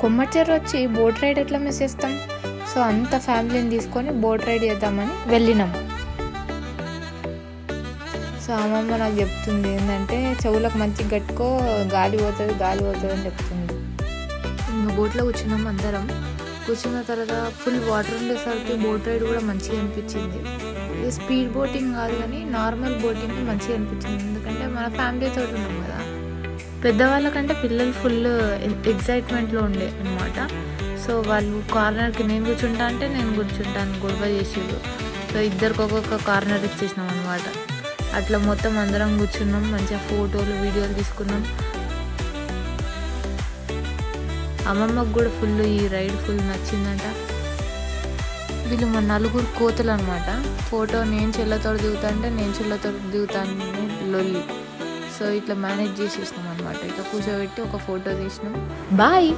కొమ్మచ్చెరు వచ్చి boat ride ఎట్లా miss చేస్తాం. సో అంత ఫ్యామిలీని తీసుకొని బోట్ రైడ్ చేద్దామని వెళ్ళినాం. సో అమ్మమ్మ నాకు చెప్తుంది ఏంటంటే చెవులకు మంచిగా కట్టుకో, గాలి పోతుంది అని చెప్తుంది. ఇంకా బోట్లో కూర్చున్నాం అందరం. కూర్చున్న తర్వాత ఫుల్ వాటర్ ఉండేసరికి బోట్ రైడ్ కూడా మంచిగా అనిపించింది. ఇది స్పీడ్ బోటింగ్ కాదు కానీ నార్మల్ బోటింగ్ మంచిగా అనిపించింది. ఎందుకంటే మన ఫ్యామిలీతో ఉన్నాం కదా. పెద్దవాళ్ళకంటే పిల్లలు ఫుల్ ఎగ్జైట్మెంట్లో ఉండే అనమాట. సో వాళ్ళు కార్నర్కి నేను కూర్చుంటా అంటే నేను కూర్చుంటాను గొడవ చేసేది. సో ఇద్దరికి ఒక్కొక్క కార్నర్ ఇచ్చేసినాం అనమాట. అట్లా మొత్తం అందరం కూర్చున్నాం, మంచిగా ఫోటోలు వీడియోలు తీసుకున్నాం. అమ్మమ్మకు కూడా ఫుల్ ఈ రైడ్ ఫుల్ నచ్చిందంట. వీళ్ళు మా నలుగురు కోతలు అనమాట. ఫోటో నేను చెల్లతో దిగుతా అంటే నేను చెల్లతో దిగుతాను లొల్లి. సో ఇట్లా మేనేజ్ చేసేసినాం అనమాట. ఇట్లా కూర్చోబెట్టి ఒక ఫోటో తీసినాం. బాయ్.